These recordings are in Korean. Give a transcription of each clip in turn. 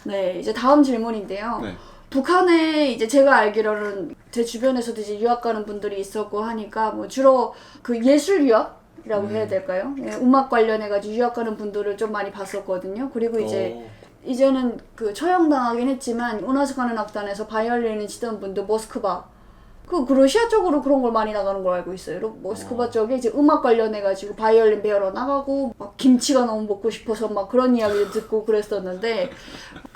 네, 이제 다음 질문인데요. 네. 북한에 이제 제가 알기로는 제 주변에서도 이제 유학 가는 분들이 있었고 하니까 뭐 주로 그 예술 유학이라고 해야 될까요? 예, 음악 관련해가지고 유학 가는 분들을 좀 많이 봤었거든요. 그리고 이제 이제는 그 처형당하긴 했지만 운하스카는 악단에서 바이올린을 치던 분도 모스크바 그 러시아 쪽으로 그런 걸 많이 나가는 걸 알고 있어요. 모스크바 쪽에 이제 음악 관련해가지고 바이올린 배우러 나가고 막 김치가 너무 먹고 싶어서 막 그런 이야기를 듣고 그랬었는데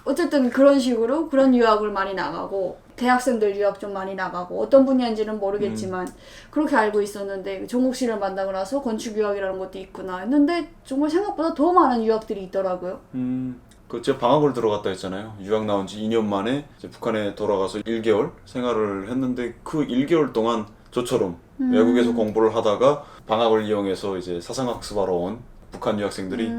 어쨌든 그런 식으로 그런 유학을 많이 나가고 대학생들 유학 좀 많이 나가고 어떤 분야인지는 모르겠지만 그렇게 알고 있었는데 종국 씨를 만나고 나서 건축 유학이라는 것도 있구나 했는데 정말 생각보다 더 많은 유학들이 있더라고요. 그 제가 방학을 들어갔다 했잖아요. 유학 나온 지 2년 만에 이제 북한에 돌아가서 1개월 생활을 했는데 그 1개월 동안 저처럼 외국에서 공부를 하다가 방학을 이용해서 이제 사상학습하러 온 북한 유학생들이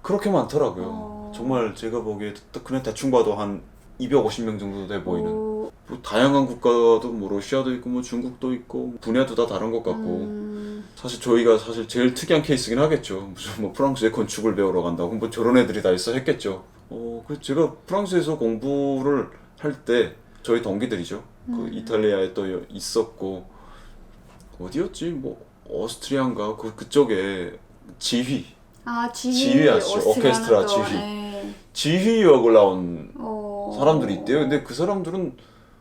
그렇게 많더라고요. 정말 제가 보기에 그냥 대충 봐도 한 250명 정도 돼 보이는 뭐 다양한 국가도 뭐 러시아도 있고 뭐 중국도 있고 분야도 다 다른 것 같고 사실 저희가 사실 제일 특이한 케이스긴 하겠죠. 무슨 뭐 프랑스에 건축을 배우러 간다고 뭐 저런 애들이 다 있어 했겠죠. 그 제가 프랑스에서 공부를 할 때 저희 동기들이죠. 그 이탈리아에 또 있었고 어디였지 뭐 오스트리아인가 그쪽에 지휘 아시죠? 오케스트라 지휘. 지휘 유학을 나온 사람들이 있대요. 근데 그 사람들은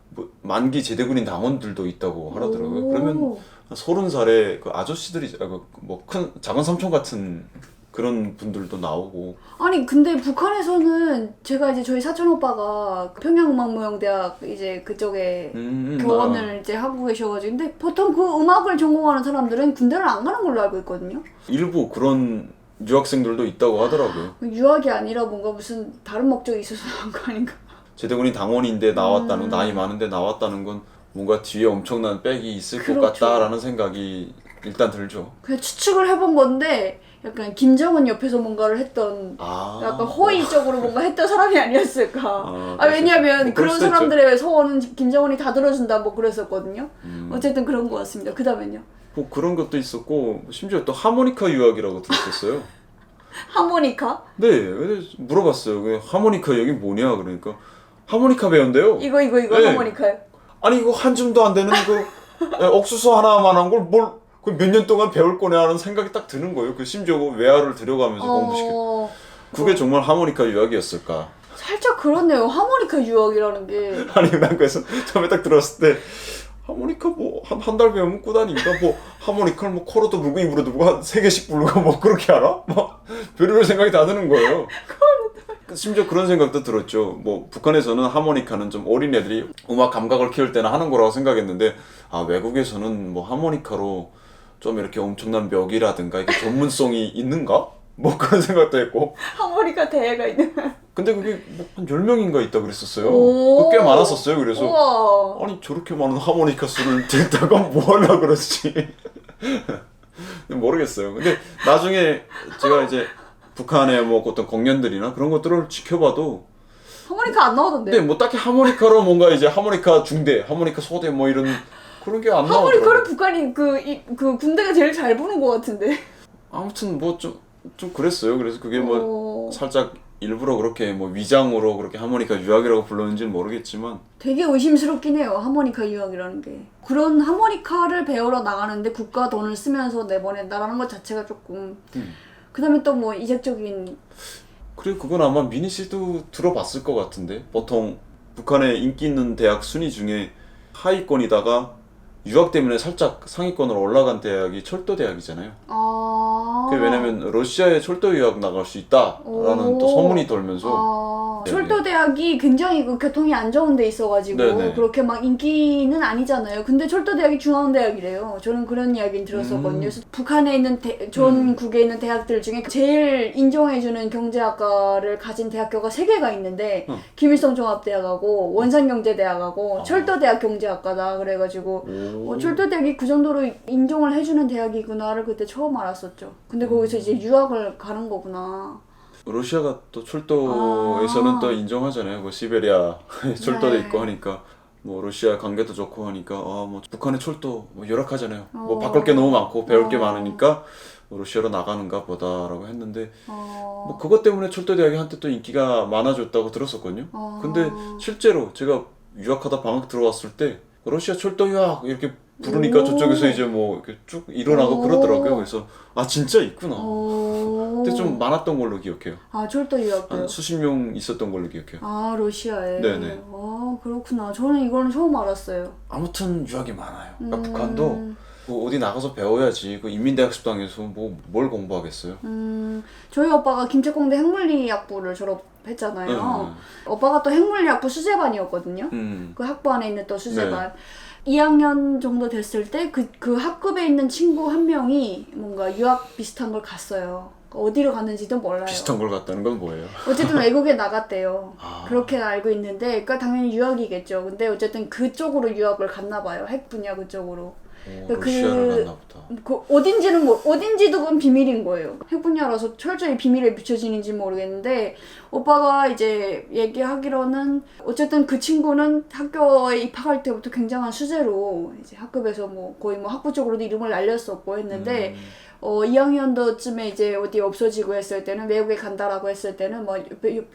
뭐 만기 제대군인 당원들도 있다고 하더라고요. 그러면 30살에 그 아저씨들이 뭐 큰 작은 삼촌 같은 그런 분들도 나오고. 아니 근데 북한에서는 제가 이제 저희 사촌 오빠가 평양음악무용대학 이제 그쪽에 교원을 이제 하고 계셔가지고 근데 보통 그 음악을 전공하는 사람들은 군대를 안 가는 걸로 알고 있거든요. 일부 그런 유학생들도 있다고 하더라고요. 유학이 아니라 뭔가 무슨 다른 목적이 있어서 나온 거 아닌가? 제대군인 당원인데 나왔다는 나이 많은데 나왔다는 건 뭔가 뒤에 엄청난 백이 있을 것 그렇죠. 같다라는 생각이 일단 들죠. 그냥 추측을 해본 건데 약간 김정은 옆에서 뭔가를 했던 약간 호의적으로 뭔가 했던 사람이 아니었을까. 왜냐면 뭐 그런 사람들의 소원은 김정은이 다 들어준다 뭐 그랬었거든요. 어쨌든 그런 것 같습니다. 그 다음엔요? 뭐 그런 것도 있었고 심지어 또 하모니카 유학이라고 들었었어요. 하모니카? 네, 그래서 물어봤어요. 하모니카 여기 뭐냐 그러니까 하모니카 배운대요. 이거 네. 하모니카요? 아니 이거 한 줌도 안 되는 그 옥수수 하나만한 걸 뭘 몇 년 동안 배울 거냐 하는 생각이 딱 드는 거예요. 그 심지어 외화를 들여가면서 공부시켜. 그게 정말 하모니카 유학이었을까? 살짝 그렇네요. 하모니카 유학이라는 게. 아니 난 그래서 처음에 딱 들었을 때 하모니카 뭐 한 달 배우면 꾸다니까 뭐 하모니카를 뭐 코로도 불고 입으로도 불고 한 3개씩 부르고 뭐 그렇게 알아? 막 별의별 생각이 다 드는 거예요. 심지어 그런 생각도 들었죠. 뭐 북한에서는 하모니카는 좀 어린애들이 음악 감각을 키울 때나 하는 거라고 생각했는데 외국에서는 뭐 하모니카로 좀 이렇게 엄청난 벽이라든가 이게 전문성이 있는가? 뭐 그런 생각도 했고. 하모니카 대회가 있는. 근데 그게 뭐 한 10명인가 있다 그랬었어요. 그게 꽤 많았었어요. 그래서 우와. 아니 저렇게 많은 하모니카 수를 들다가 뭐 하려고 그러지? 모르겠어요. 근데 나중에 제가 이제 북한의 뭐 어떤 공연들이나 그런 것들을 지켜봐도 하모니카 안 나오던데. 근데 뭐 딱히 하모니카로 뭔가 이제 하모니카 중대, 하모니카 소대 뭐 이런 그런 게 안 나오더라고요. 하모니카를 북한이 그 군대가 제일 잘 부는 것 같은데. 아무튼 뭐 좀 그랬어요. 그래서 그게 뭐 살짝 일부러 그렇게 뭐 위장으로 그렇게 하모니카 유학이라고 불렀는지는 모르겠지만 되게 의심스럽긴 해요. 하모니카 유학이라는 게. 그런 하모니카를 배우러 나가는데 국가 돈을 쓰면서 내보낸다라는 것 자체가 조금 그 다음에 또 뭐 이색적인. 그리고 그건 아마 미니 씨도 들어봤을 것 같은데 보통 북한의 인기 있는 대학 순위 중에 하위권이다가 유학 때문에 살짝 상위권으로 올라간 대학이 철도대학이잖아요. 그게 왜냐면 러시아에 철도 유학 나갈 수 있다라는 또 소문이 돌면서 철도대학이 굉장히 그 교통이 안 좋은 데 있어가지고 네네. 그렇게 막 인기는 아니잖아요. 근데 철도대학이 중앙대학이래요. 저는 그런 이야기는 들었었거든요. 그래서 북한에 있는 전국에 있는 대학들 중에 제일 인정해주는 경제학과를 가진 대학교가 3개가 있는데 김일성 종합대학하고 원산경제대학하고 철도대학 경제학과다 그래가지고 철도대학이 그 정도로 인정을 해주는 대학이구나를 그때 처음 알았었죠. 근데 거기서 이제 유학을 가는 거구나. 러시아가 또 철도에서는 또 인정하잖아요. 뭐 시베리아 철도도 있고 하니까 뭐 러시아 관계도 좋고 하니까 뭐 북한의 철도 뭐 열악하잖아요. 뭐 바꿀 게 너무 많고 배울 게 많으니까 러시아로 나가는가 보다라고 했는데 어. 뭐 그것 때문에 철도대학이 한때 또 인기가 많아졌다고 들었었거든요. 근데 실제로 제가 유학하다 방학 들어왔을 때 러시아 철도 유학 이렇게 부르니까 오. 저쪽에서 이제 뭐 이렇게 쭉 일어나고 오. 그러더라고요. 그래서 아 진짜 있구나. 어. 그때 좀 많았던 걸로 기억해요. 아, 철도 유학도요? 한 수십 명 있었던 걸로 기억해요. 아, 러시아에? 네네. 아, 그렇구나. 저는 이거는 처음 알았어요. 아무튼 유학이 많아요. 그러니까 북한도 뭐 어디 나가서 배워야지. 그 인민대학 수당에서 뭐 뭘 공부하겠어요. 저희 오빠가 김책공대 핵물리학부를 졸업했잖아요. 오빠가 또 핵물리학부 수제반이었거든요. 그 학부 안에 있는 또 수제반. 2학년 정도 됐을 때 그 학급에 있는 친구 한 명이 뭔가 유학 비슷한 걸 갔어요. 어디로 갔는지도 몰라요. 비슷한 걸 갔다는 건 뭐예요? 어쨌든 외국에 나갔대요. 아. 그렇게 알고 있는데, 그러니까 당연히 유학이겠죠. 근데 어쨌든 그쪽으로 유학을 갔나 봐요. 핵 분야 그쪽으로. 러시아를 갔나 보다. 그 어딘지는 어딘지도 그건 비밀인 거예요. 핵 분야라서 철저히 비밀에 비춰지는지 모르겠는데 오빠가 이제 얘기하기로는 어쨌든 그 친구는 학교에 입학할 때부터 굉장한 수재로 이제 학급에서 뭐 거의 뭐 학부 쪽으로도 이름을 날렸었고 했는데 2학년도쯤에 이제 어디 없어지고 했을 때는 외국에 간다라고 했을 때는 뭐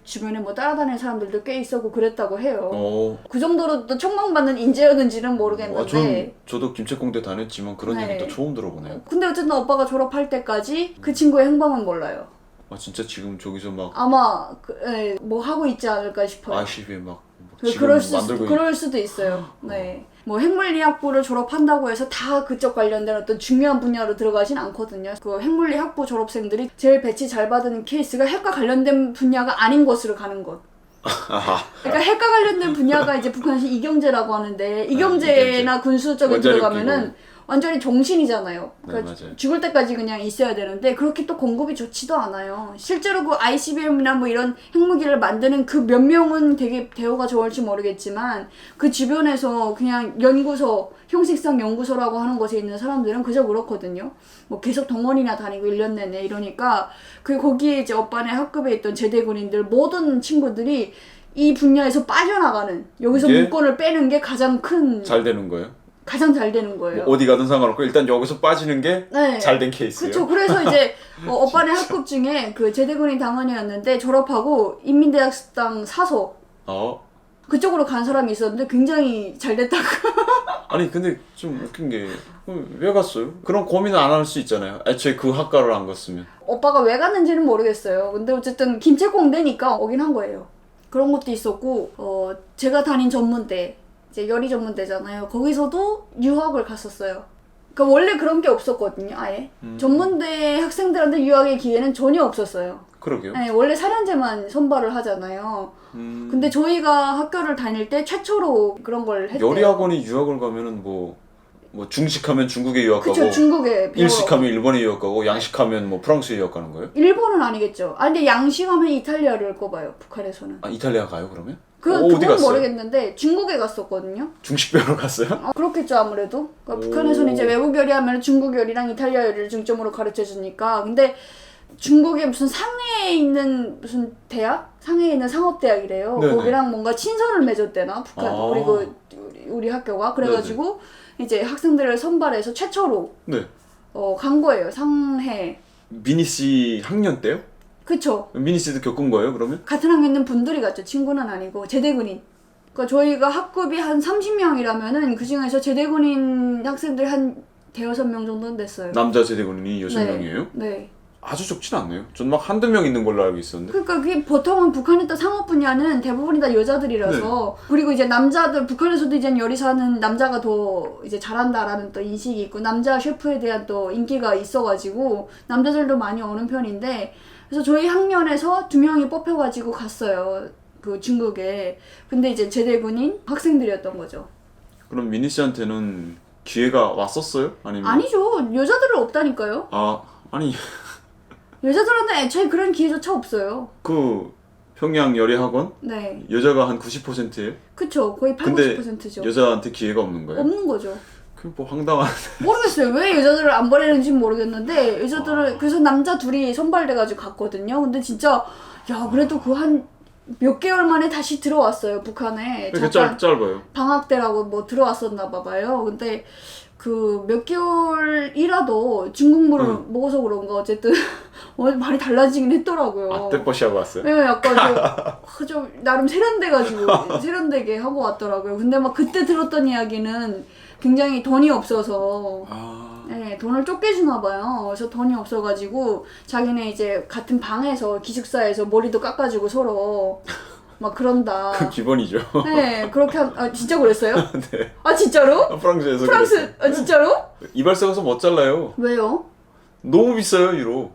주변에 뭐 따라다니는 사람들도 꽤 있었고 그랬다고 해요. 그 정도로 또 촉망받는 인재였는지는 모르겠는데. 저도 김책공대 다녔지만 그런 네. 얘기 또 처음 들어보네요. 근데 어쨌든 오빠가 졸업할 때까지 그 친구의 행방은 몰라요. 아 진짜 지금 저기서 막 아마 뭐 하고 있지 않을까 싶어요. ICB에 막 지금 만들고 그럴 수도 있어요. 네. 뭐 핵물리학부를 졸업한다고 해서 다 그쪽 관련된 어떤 중요한 분야로 들어가진 않거든요. 그 핵물리학부 졸업생들이 제일 배치 잘 받는 케이스가 핵과 관련된 분야가 아닌 곳으로 가는 것. 그러니까 핵과 관련된 분야가 이제 북한에서 이경제라고 하는데 이경제나 군수 쪽에 들어가면은 완전히 정신이잖아요. 그러니까 죽을 때까지 그냥 있어야 되는데 그렇게 또 공급이 좋지도 않아요. 실제로 그 ICBM이나 뭐 이런 핵무기를 만드는 그 몇 명은 되게 대우가 좋을지 모르겠지만 그 주변에서 그냥 연구소, 형식상 연구소라고 하는 곳에 있는 사람들은 그저 그렇거든요. 뭐 계속 동원이나 다니고 1년 내내 이러니까 거기에 이제 오빠네 학급에 있던 제대군인들 모든 친구들이 이 분야에서 빠져나가는 여기서 문건을 빼는 게 가장 큰 잘 되는 거예요? 가장 잘 되는 거예요. 뭐 어디 가든 상관없고 일단 여기서 빠지는 게 잘 된 케이스예요. 그렇죠. 그래서 이제 오빠네 학급 중에 그 제대군인 당원이었는데 졸업하고 인민대학 수당 사서 그쪽으로 간 사람이 있었는데 굉장히 잘 됐다고. 아니 근데 좀 웃긴 게 왜 갔어요? 그런 고민을 안 할 수 있잖아요. 애초에 그 학과를 안 갔으면. 오빠가 왜 갔는지는 모르겠어요. 근데 어쨌든 김책공대니까 오긴 한 거예요. 그런 것도 있었고 제가 다닌 전문대 이제 열의 전문대잖아요. 거기서도 유학을 갔었어요. 그러니까 원래 그런 게 없었거든요, 아예. 전문대 학생들한테 유학의 기회는 전혀 없었어요. 그러게요. 네, 원래 4년제만 선발을 하잖아요. 근데 저희가 학교를 다닐 때 최초로 그런 걸 했대요. 열의 학원이 유학을 가면은 뭐 중식하면 중국에 유학 가고, 그쵸, 중국에 일식하면 일본에 유학 가고, 양식하면 뭐 프랑스에 유학 가는 거예요? 일본은 아니겠죠. 근데 양식하면 이탈리아를 꼽아요, 북한에서는. 아 이탈리아 가요 그러면? 그건 어디 갔어요? 모르겠는데 중국에 갔었거든요. 중식 배우러 갔어요? 그렇겠죠 아무래도. 그러니까 북한에서는 이제 외국 요리 하면 중국 요리랑 이탈리아 요리를 중점으로 가르쳐 주니까. 근데 중국에 무슨 상해에 있는 무슨 대학? 상해에 있는 상업대학이래요. 네네. 거기랑 뭔가 친선을 맺었대나 북한 우리 학교가. 그래가지고 이제 학생들을 선발해서 최초로 간 거예요. 상해. 미니 씨 학년 때요? 그쵸. 미니 씨도 겪은 거예요 그러면? 같은 학년 있는 분들이 갔죠. 친구는 아니고 제대군인. 그러니까 저희가 학급이 한 30명이라면은 그 중에서 제대군인 학생들이 한 대여섯 명 정도는 됐어요. 남자 제대군인이 6명이에요? 네. 아주 적진 않네요. 전 막 한두 명 있는 걸로 알고 있었는데. 그러니까 그게 보통은 북한에 있던 상업 분야는 대부분이 다 여자들이라서 그리고 이제 남자들 북한에서도 이제 요리사는 남자가 더 이제 잘한다라는 또 인식이 있고 남자 셰프에 대한 또 인기가 있어가지고 남자들도 많이 오는 편인데 그래서 저희 학년에서 2명이 뽑혀가지고 갔어요. 그 중국에. 근데 이제 제대군인 학생들이었던 거죠. 그럼 미니 씨한테는 기회가 왔었어요? 아니면? 아니죠. 여자들은 없다니까요. 아니 여자들한테 애초에 그런 기회조차 없어요. 그 평양 열의학원? 네. 여자가 한 90%예요? 그쵸. 거의 80~90%죠. 여자한테 기회가 없는 거예요? 없는 거죠. 그 뭐 황당한. 모르겠어요. 왜 여자들을 안 보내는지 모르겠는데 여자들은 그래서 남자 둘이 선발돼가지고 갔거든요. 근데 진짜 그래도 그 한 몇 개월 만에 다시 들어왔어요 북한에. 이렇게 짧아요. 방학 때라고 뭐 들어왔었나 봐요. 근데 그 몇 개월이라도 중국물을 먹어서 그런가 어쨌든 많이 달라지긴 했더라고요. 아, 떼버시하고 왔어요? 네, 약간 좀 나름 세련되게 하고 왔더라고요. 근데 막 그때 들었던 이야기는 굉장히 돈이 없어서 네, 돈을 쫓겨 주나 봐요. 그래서 돈이 없어가지고 자기네 이제 같은 방에서 기숙사에서 머리도 깎아주고 서로 막 그런다. 그 기본이죠. 네, 그렇게 진짜 그랬어요? 네. 아 진짜로? 프랑스에서 프랑스 그랬어요. 진짜로? 이발사 가서 못 잘라요. 왜요? 너무 비싸요, 유로.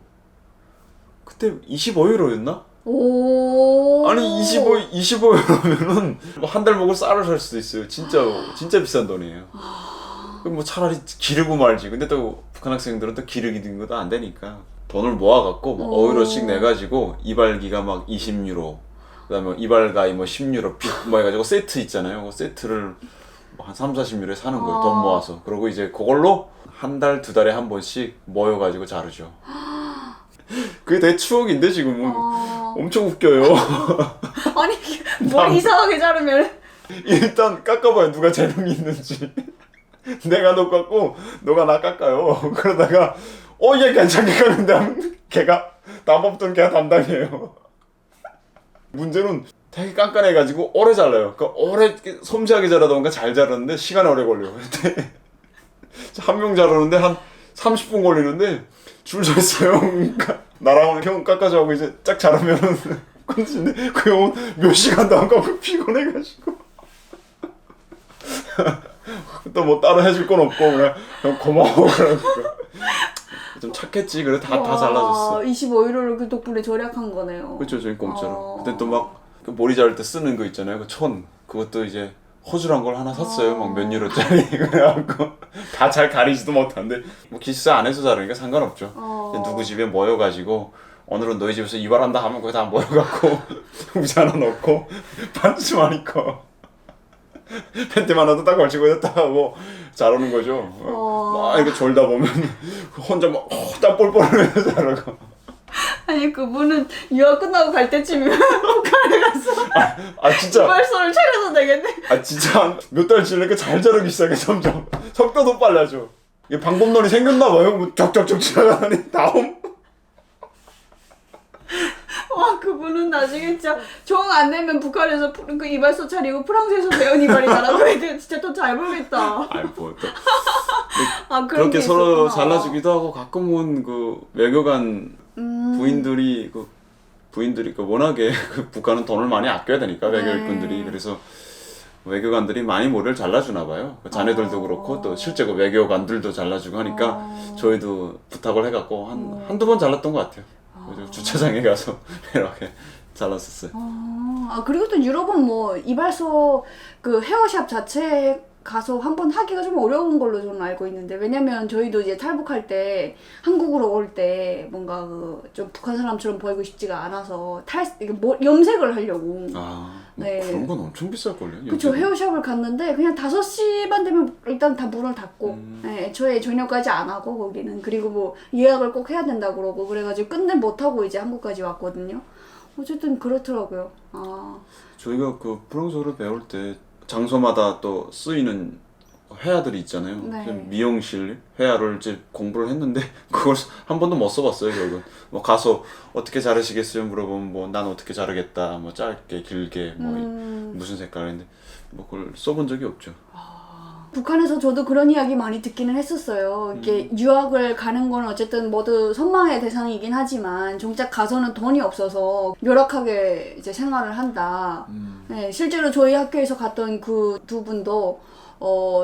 그때 25유로였나? 오. 아니 25유로면은 뭐 한 달 먹을 쌀을 살 수도 있어요. 진짜 비싼 돈이에요. 그럼 뭐 차라리 기르고 말지. 근데 또 북한 학생들은 또 기르기는 것도 안 되니까 돈을 모아갖고 뭐 5유로씩 내가지고 이발기가 막 20유로, 그다음에 이발가이 뭐 10유로 뭐 해가지고 세트 있잖아요. 그 세트를 한 30-40유로에 사는 거예요. 돈 모아서. 그리고 이제 그걸로 한 달, 두 달에 한 번씩 모여가지고 자르죠. 그게 되게 추억인데 지금은. 엄청 웃겨요. 아니 머리 이상하게 자르면 일단 깎아봐요. 누가 재능이 있는지. 내가 너 깎고 너가 나 깎아요. 그러다가 얘 괜찮게 깎는데 하면 걔가 담법던 걔가 담당이에요. 문제는 되게 깐깐해가지고 오래 잘라요. 그러니까 오래 섬세하게 자르다 보니까 잘 자르는데 시간이 오래 걸려요. 근데 한 명 자르는데 한 30분 걸리는데 줄 서 있어요. 그러니까 나랑 형 깎아줘 하고 이제 쫙 자르면은 끝인데 그 형은 몇 시간도 안 깎고 피곤해가지고 또 뭐 따로 해줄 건 없고 그냥 고마워 그러니까 좀 착했지. 그래 다 잘라줬어. 25유로를 그 덕분에 절약한 거네요. 그렇죠. 저희 공짜로. 그때 또 막 그 머리 자를 때 쓰는 거 있잖아요. 그 그것도 이제 허술한 걸 하나 샀어요. 막 몇 유로짜리. 그래갖고 다 잘 가리지도 못한데 뭐 기숙사 안에서 자르니까 상관없죠. 누구 집에 모여가지고 오늘은 너희 집에서 이발한다 하면 거기 다 모여갖고 우지 하나 넣고 반지만 입고 팬티만 하나 딱 걸치고 딱 하고 자르는 거죠. 막 이렇게 졸다 보면 혼자 막 땀 뻘뻘 흘리면서 자르고. 아니 그분은 유학 끝나고 갈 때쯤이면 북한에 가서 진짜 이발소를 차려도 되겠네. 진짜 몇 달 지나니까 잘 자르기 시작해. 점점 속도도 빨라져. 이게 방법론이 생겼나 봐요. 뭐 쩍쩍쩍 지나가더니 다음. 와 그분은 나중에 진짜 정 안 내면 북한에서 그 이발소 차리고 프랑스에서 배운 이발이잖아. 그 애들 진짜 더 잘 벌겠다. 뭐 또. 그렇게 서로 잘라주기도 하고 가끔은 그 외교관 부인들이 그 워낙에 그 북한은 돈을 많이 아껴야 되니까 외교관들이. 그래서 외교관들이 많이 머리를 잘라주나 봐요. 그 자네들도 그렇고 또 실제 그 외교관들도 잘라주고 하니까 저희도 부탁을 해갖고 한두 번 잘랐던 것 같아요. 주차장에 가서 이렇게 잘랐었어요. 그리고 또 유럽은 뭐 이발소 그 헤어샵 자체에 가서 한번 하기가 좀 어려운 걸로 저는 알고 있는데, 왜냐면 저희도 이제 탈북할 때 한국으로 올 때 뭔가 좀 북한 사람처럼 보이고 싶지가 않아서 염색을 하려고. 네. 그런 건 엄청 비쌀걸요? 그쵸. 헤어샵을 갔는데 그냥 5시만 되면 일단 다 문을 닫고 네, 애초에 저녁까지 안 하고 거기는. 그리고 뭐 예약을 꼭 해야 된다 그러고 그래가지고 끝내 못하고 이제 한국까지 왔거든요. 어쨌든 그렇더라고요. 저희가 그 프랑스어를 배울 때 장소마다 또 쓰이는 회화들이 있잖아요. 네. 미용실 회화를 이제 공부를 했는데 그걸 한 번도 못 써봤어요. 결국은 뭐 가서 어떻게 자르시겠어요 물어보면 뭐 난 어떻게 자르겠다, 뭐 짧게 길게 뭐 무슨 색깔인데 뭐 그걸 써본 적이 없죠. 북한에서 저도 그런 이야기 많이 듣기는 했었어요. 이게 유학을 가는 건 어쨌든 모두 선망의 대상이긴 하지만 정작 가서는 돈이 없어서 열악하게 이제 생활을 한다. 네, 실제로 저희 학교에서 갔던 그 두 분도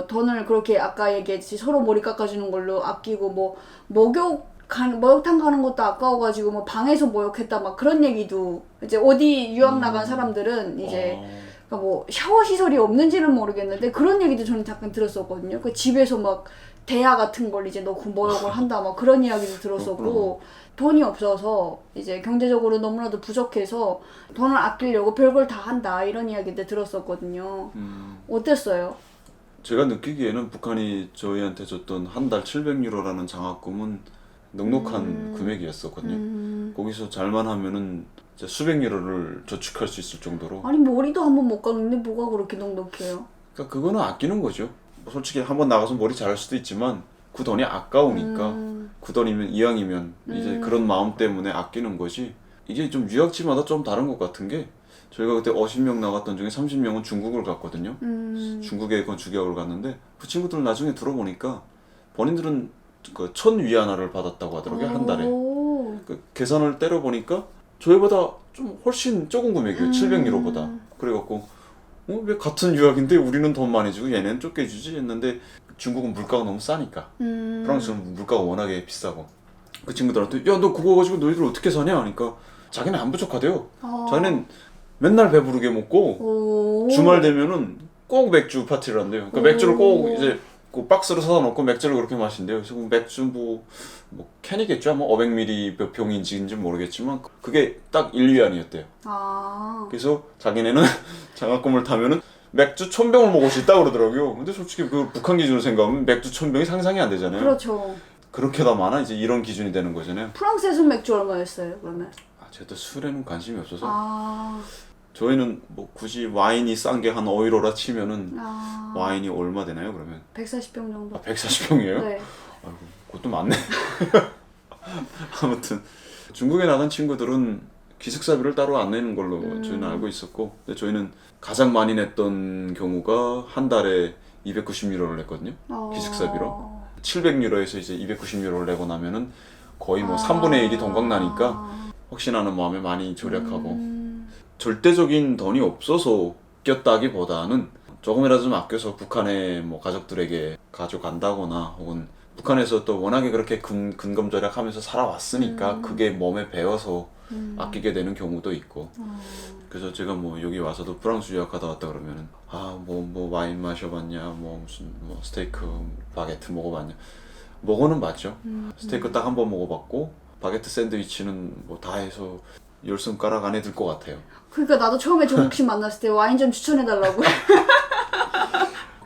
돈을 그렇게 아까 얘기했듯이 서로 머리 깎아주는 걸로 아끼고 뭐 목욕탕 가는 것도 아까워가지고 뭐 방에서 목욕했다 막 그런 얘기도, 이제 어디 유학 나간 사람들은 이제 그러니까 뭐 샤워 시설이 없는지는 모르겠는데 그런 얘기도 저는 잠깐 들었었거든요. 그 집에서 막 대야 같은 걸 이제 넣고 목욕을 한다 막 그런 이야기도 들었었고, 돈이 없어서 이제 경제적으로 너무나도 부족해서 돈을 아끼려고 별걸 다 한다 이런 이야기도 들었었거든요. 어땠어요? 제가 느끼기에는 북한이 저희한테 줬던 한 달 700유로라는 장학금은 넉넉한 금액이었었거든요. 거기서 잘만 하면은 수백 유로를 저축할 수 있을 정도로. 아니 머리도 한번 못 깎는데 뭐가 그렇게 넉넉해요? 그러니까 그거는 아끼는 거죠. 솔직히 한번 나가서 머리 자를 수도 있지만 그 돈이 아까우니까 그 돈이면 이왕이면 이제 그런 마음 때문에 아끼는 거지. 이게 좀 유학지마다 좀 다른 것 같은 게 저희가 그때 50명 나갔던 중에 30명은 중국을 갔거든요. 중국에 건축유학을 갔는데 그 친구들은 나중에 들어보니까 본인들은 그 1,000위안화를 받았다고 하더라고요. 한 달에. 그 계산을 때려보니까 저희보다 좀 훨씬 적은 금액이에요. 700유로보다. 그래갖고 왜 같은 유학인데 우리는 돈 많이 주고 얘네는 적게 주지 했는데 중국은 물가가 너무 싸니까. 프랑스는 물가가 워낙에 비싸고. 그 친구들한테 야 너 그거 가지고 너희들 어떻게 사냐 하니까 자기는 안 부족하대요. 자기는 맨날 배부르게 먹고 주말 되면은 꼭 맥주 파티를 한대요. 그러니까 맥주를 꼭 이제 그 박스로 사다 놓고 맥주를 그렇게 마신대요. 그래서 맥주 뭐 캔이겠죠. 뭐 500ml 병인지인지 모르겠지만 그게 딱 1위안이었대요. 그래서 자기네는 장학금을 타면은 맥주 1,000병을 먹을 수 있다고 그러더라고요. 근데 솔직히 그 북한 기준으로 생각하면 맥주 1,000병이 상상이 안 되잖아요. 그렇죠. 그렇게 다 많아 이제 이런 기준이 되는 거잖아요. 프랑스에서 맥주 얼마였어요 그러면? 제가 술에는 관심이 없어서 아. 저희는 뭐 굳이 와인이 싼 게 한 5유로라 치면은 와인이 얼마 되나요 그러면? 140병 정도. 140병이에요? 네. 아이고 그것도 많네. 아무튼 중국에 나간 친구들은 기숙사비를 따로 안 내는 걸로 저희는 알고 있었고 근데 저희는 가장 많이 냈던 경우가 한 달에 290유로를 냈거든요. 기숙사비로. 700유로에서 이제 290유로를 내고 나면은 거의 뭐 3분의 1이 동강 나니까 혹시나 하는 마음에 많이 절약하고 절대적인 돈이 없어서 꼈다기보다는 조금이라도 좀 아껴서 북한에 뭐 가족들에게 가져간다거나 혹은 북한에서 또 워낙에 그렇게 근검 절약하면서 살아왔으니까 그게 몸에 배어서 아끼게 되는 경우도 있고 그래서 제가 뭐 여기 와서도 프랑스 유학하다 왔다 그러면은 뭐 와인 마셔봤냐 뭐 무슨 뭐 스테이크 바게트 먹어봤냐 먹어는 봤죠. 스테이크 딱 한 번 먹어봤고 바게트 샌드위치는 뭐 다 해서 10손가락 안에 들 것 같아요. 그러니까 나도 처음에 정국씨 만났을 때 와인 좀 추천해달라고.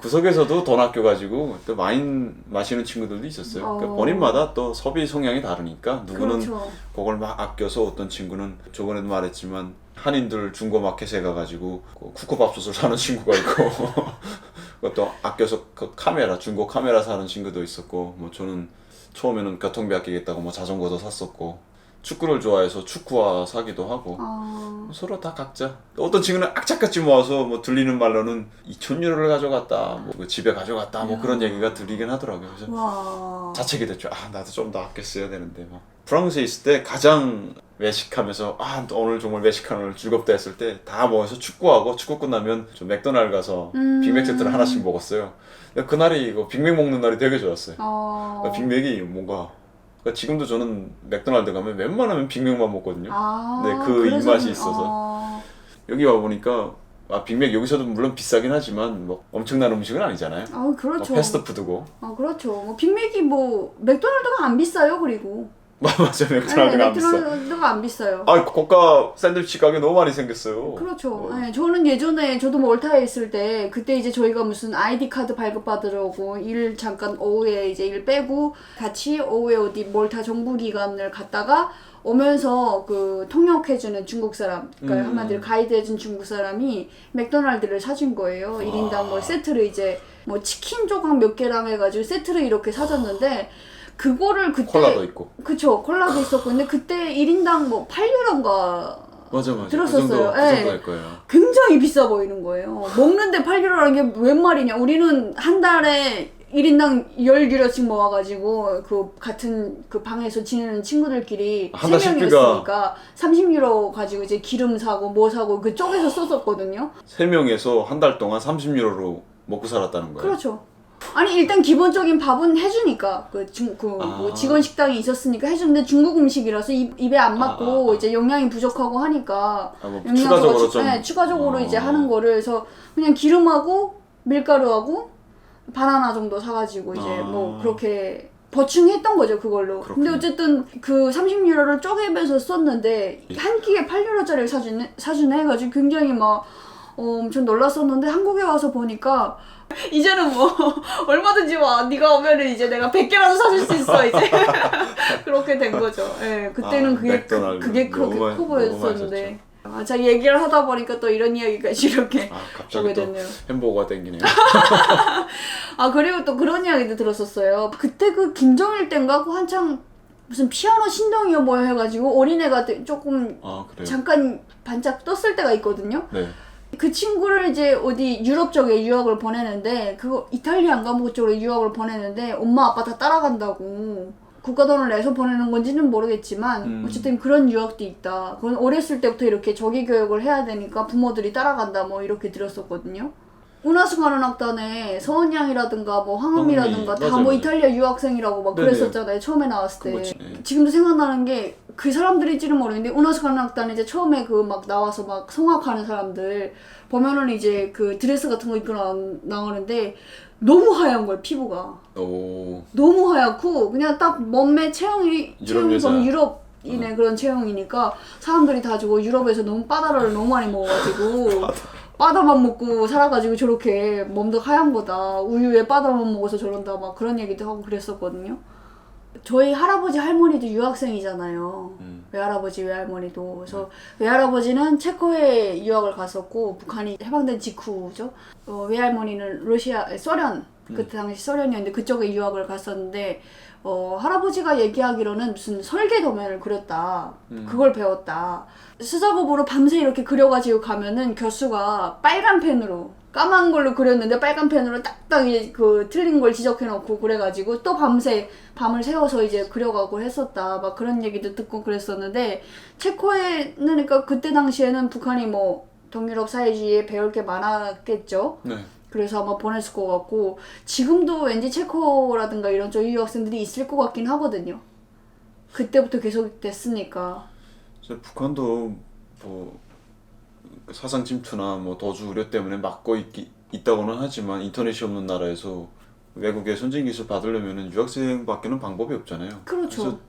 구석에서도 돈 아껴가지고 또 와인 마시는 친구들도 있었어요. 그러니까 본인마다 또 소비 성향이 다르니까 누구는 그렇죠. 그걸 막 아껴서 어떤 친구는 저번에도 말했지만 한인들 중고 마켓에 가가지고 쿠쿠밥솥을 사는 친구가 있고 그것도 아껴서 그 카메라 중고 카메라 사는 친구도 있었고 뭐 저는 처음에는 교통비 아끼겠다고 뭐 자전거도 샀었고 축구를 좋아해서 축구화 사기도 하고 서로 다 각자 어떤 친구는 악착같이 모아서 뭐 들리는 말로는 2,000유로를 가져갔다 뭐 집에 가져갔다 뭐 그런 얘기가 들리긴 하더라고요. 그래서 자책이 됐죠. 나도 좀 더 아껴 써야 되는데 막. 프랑스에 있을 때 가장 외식하면서 오늘 정말 외식하는 즐겁다 했을 때 다 모여서 축구하고 축구 끝나면 좀 맥도날드 가서 빅맥 세트를 하나씩 먹었어요. 근데 그날이 이거 빅맥 먹는 날이 되게 좋았어요. 그러니까 빅맥이 뭔가 그러니까 지금도 저는 맥도날드 가면 웬만하면 빅맥만 먹거든요. 네, 그 입맛이 있어서 여기 와 보니까 빅맥 여기서도 물론 비싸긴 하지만 뭐 엄청난 음식은 아니잖아요. 그렇죠. 뭐 패스트푸드고. 그렇죠. 뭐 빅맥이 뭐 맥도날드가 안 비싸요. 그리고. 맞아요. 맥도날드가 안 비싸요. 맥도날드가 안 비싸요. 고가 샌드위치 가게 너무 많이 생겼어요. 그렇죠. 네, 저는 예전에 저도 몰타에 있을 때 그때 이제 저희가 무슨 아이디 카드 발급받으려고 일 잠깐 오후에 이제 일 빼고 같이 오후에 어디 몰타 정부기관을 갔다가 오면서 그 통역해주는 중국 사람, 그러니까 한마디로 가이드해준 중국 사람이 맥도날드를 사준 거예요. 1인당 뭐 세트를 이제 뭐 치킨 조각 몇 개랑 해가지고 세트를 이렇게 사줬는데 그거를 그때 콜라도 있고. 그쵸. 콜라도 있었고 근데 그때 1인당 뭐 8유로인가 맞아. 들었었어요. 그 정도 할 거예요. 굉장히 비싸 보이는 거예요. 먹는데 8유로라는 게 웬 말이냐. 우리는 한 달에 1인당 10유로씩 모아가지고 그 같은 그 방에서 지내는 친구들끼리 한 달 3명이었으니까 30유로 가지고 이제 기름 사고 뭐 사고 그쪽에서 썼었거든요. 3명에서 한 달 동안 30유로로 먹고 살았다는 거예요. 그렇죠. 아니 일단 기본적인 밥은 해주니까 뭐 직원 식당이 있었으니까 해주는데 중국 음식이라서 입에 안 맞고 이제 영양이 부족하고 하니까 뭐 추가적으로 좀 추가적으로 이제 하는 거를 그래서 그냥 기름하고 밀가루하고 바나나 정도 사가지고 이제 뭐 그렇게 보충했던 거죠 그걸로. 그렇군요. 근데 어쨌든 그 30유로를 쪼개면서 썼는데 한 끼에 8유로짜리를 사주네 해가지고 굉장히 막 엄청 놀랐었는데 한국에 와서 보니까 이제는 뭐 얼마든지 와 네가 오면은 이제 내가 100개라도 사줄 수 있어 이제 그렇게 된 거죠. 예, 그때는 그게 그렇게 커 보였었는데 자, 얘기를 하다 보니까 또 이런 이야기까지 이렇게 갑자기 오게 또 됐네요. 햄버거가 땡기네요. 그리고 또 그런 이야기도 들었었어요. 그때 그 김정일 땐가 그 한창 무슨 피아노 신동이요 뭐 해가지고 어린애가 조금 그래요? 잠깐 반짝 떴을 때가 있거든요. 네. 그 친구를 이제 어디 유럽 쪽에 유학을 보내는데 그거 이탈리아인가 뭐 그쪽으로 유학을 보내는데 엄마 아빠 다 따라간다고 국가 돈을 내서 보내는 건지는 모르겠지만 어쨌든 그런 유학도 있다. 그건 어렸을 때부터 이렇게 조기 교육을 해야 되니까 부모들이 따라간다 뭐 이렇게 들었었거든요. 운하수가는악단에 서은양이라든가 뭐 황음이라든가 황음이, 다 뭐 맞아요. 이탈리아 유학생이라고 막 네네. 그랬었잖아요. 처음에 나왔을 때. 그거지. 네. 지금도 생각나는 게 그 사람들일지는 모르겠는데 운하수가는악단에 이제 처음에 그 막 나와서 막 성악하는 사람들 보면은 이제 그 드레스 같은 거 입고 나오는데 너무 하얀 거예요, 피부가. 오. 너무 하얗고 그냥 딱 몸매 체형이 여자. 보면 유럽인의 그런 체형이니까 사람들이 다 저거 유럽에서 너무 바다를 너무 많이 먹어가지고 바다만 먹고 살아가지고 저렇게 몸도 하얀 거다. 우유에 바다만 먹어서 저런다. 막 그런 얘기도 하고 그랬었거든요. 저희 할아버지 할머니도 유학생이잖아요. 외할아버지 외할머니도. 그래서 외할아버지는 체코에 유학을 갔었고 북한이 해방된 직후죠. 외할머니는 소련 그때 당시 소련이었는데 그쪽에 유학을 갔었는데 할아버지가 얘기하기로는 무슨 설계 도면을 그렸다. 그걸 배웠다. 수작업으로 밤새 이렇게 그려가지고 가면은 교수가 빨간 펜으로 까만 걸로 그렸는데 빨간 펜으로 딱딱 이제 그 틀린 걸 지적해놓고 그래가지고 또 밤새 밤을 새워서 이제 그려가고 했었다. 막 그런 얘기도 듣고 그랬었는데 체코에는 그러니까 그때 당시에는 북한이 뭐 동유럽 사회주의에 배울 게 많았겠죠. 네. 그래서 아마 보냈을 것 같고 지금도 왠지 체코라든가 이런 쪽 유학생들이 있을 것 같긴 하거든요. 그때부터 계속 됐으니까. 북한도 뭐 사상 침투나 뭐 도주 우려 때문에 막고 있다고는 하지만 인터넷이 없는 나라에서 외국의 선진 기술 받으려면 유학생밖에는 방법이 없잖아요. 그렇죠. 그래서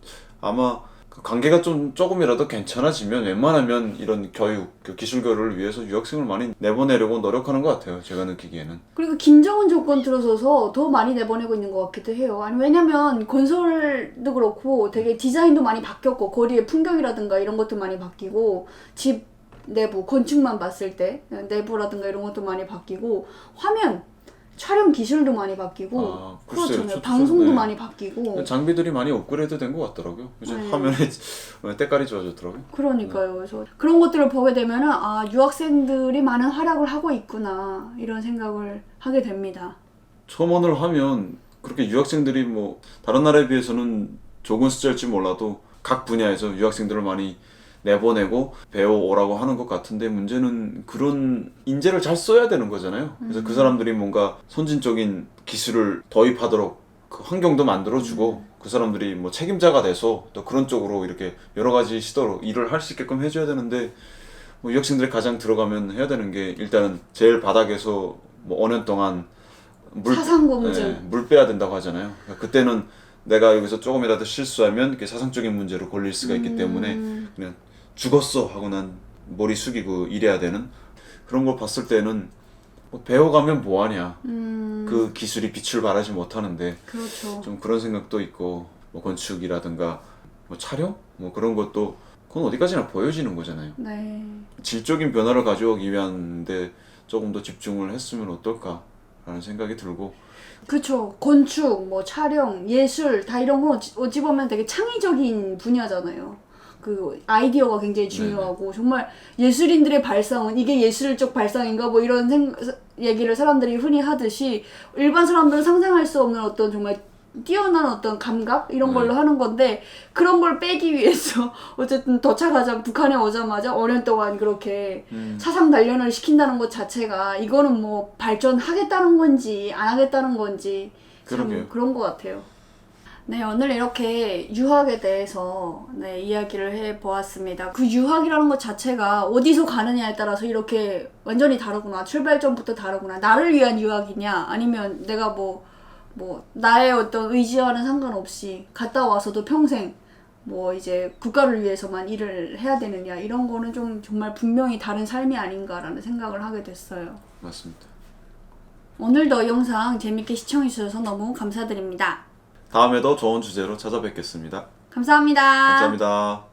아마 그 관계가 조금이라도 괜찮아지면 웬만하면 이런 교육, 기술 교류를 위해서 유학생을 많이 내보내려고 노력하는 것 같아요. 제가 느끼기에는. 그리고 김정은 조건 들어서서 더 많이 내보내고 있는 것 같기도 해요. 아니 왜냐면 건설도 그렇고 되게 디자인도 많이 바뀌었고 거리의 풍경이라든가 이런 것도 많이 바뀌고 집 내부 건축만 봤을 때 내부라든가 이런 것도 많이 바뀌고 화면 촬영 기술도 많이 바뀌고 그렇잖아요. 방송도 많이 바뀌고 장비들이 많이 업그레이드 된 것 같더라고요. 이제 화면에 때깔이 좋아졌더라고요. 그러니까요. 그래서 그런 것들을 보게 되면은 유학생들이 많은 활약을 하고 있구나 이런 생각을 하게 됩니다. 첨언을 하면 그렇게 유학생들이 뭐 다른 나라에 비해서는 적은 숫자일지 몰라도 각 분야에서 유학생들을 많이 내보내고 배워오라고 하는 것 같은데 문제는 그런 인재를 잘 써야 되는 거잖아요. 그래서 그 사람들이 뭔가 선진적인 기술을 도입하도록 그 환경도 만들어주고 그 사람들이 뭐 책임자가 돼서 또 그런 쪽으로 이렇게 여러 가지 시도로 일을 할 수 있게끔 해줘야 되는데 뭐 유학생들이 가장 들어가면 해야 되는 게 일단은 제일 바닥에서 뭐 5년 동안 사상공증 물 빼야 된다고 하잖아요. 그러니까 그때는 내가 여기서 조금이라도 실수하면 이렇게 사상적인 문제로 걸릴 수가 있기 때문에 그냥 죽었어 하고 난 머리 숙이고 일해야 되는 그런 걸 봤을 때는 뭐 배워가면 뭐하냐 그 기술이 빛을 발하지 못하는데 그렇죠. 좀 그런 생각도 있고 뭐 건축이라든가 뭐 촬영 뭐 그런 것도 그건 어디까지나 보여지는 거잖아요. 네. 질적인 변화를 가져오기 위한데 조금 더 집중을 했으면 어떨까라는 생각이 들고 그쵸. 건축, 뭐 촬영, 예술 다 이런 거 어찌 보면 되게 창의적인 분야잖아요. 그 아이디어가 굉장히 중요하고 정말 예술인들의 발상은 이게 예술적 발상인가 뭐 이런 얘기를 사람들이 흔히 하듯이 일반 사람들은 상상할 수 없는 어떤 정말 뛰어난 어떤 감각 이런 걸로 하는 건데 그런 걸 빼기 위해서 어쨌든 북한에 오자마자 5년 동안 그렇게 사상 단련을 시킨다는 것 자체가 이거는 뭐 발전하겠다는 건지 안 하겠다는 건지 참 그런 것 같아요. 네, 오늘 이렇게 유학에 대해서 이야기를 해보았습니다. 그 유학이라는 것 자체가 어디서 가느냐에 따라서 이렇게 완전히 다르구나. 출발점부터 다르구나. 나를 위한 유학이냐 아니면 내가 뭐 나의 어떤 의지와는 상관없이 갔다 와서도 평생 뭐 이제 국가를 위해서만 일을 해야 되느냐 이런 거는 좀 정말 분명히 다른 삶이 아닌가라는 생각을 하게 됐어요. 맞습니다. 오늘도 영상 재밌게 시청해 주셔서 너무 감사드립니다. 다음에도 좋은 주제로 찾아뵙겠습니다. 감사합니다. 감사합니다.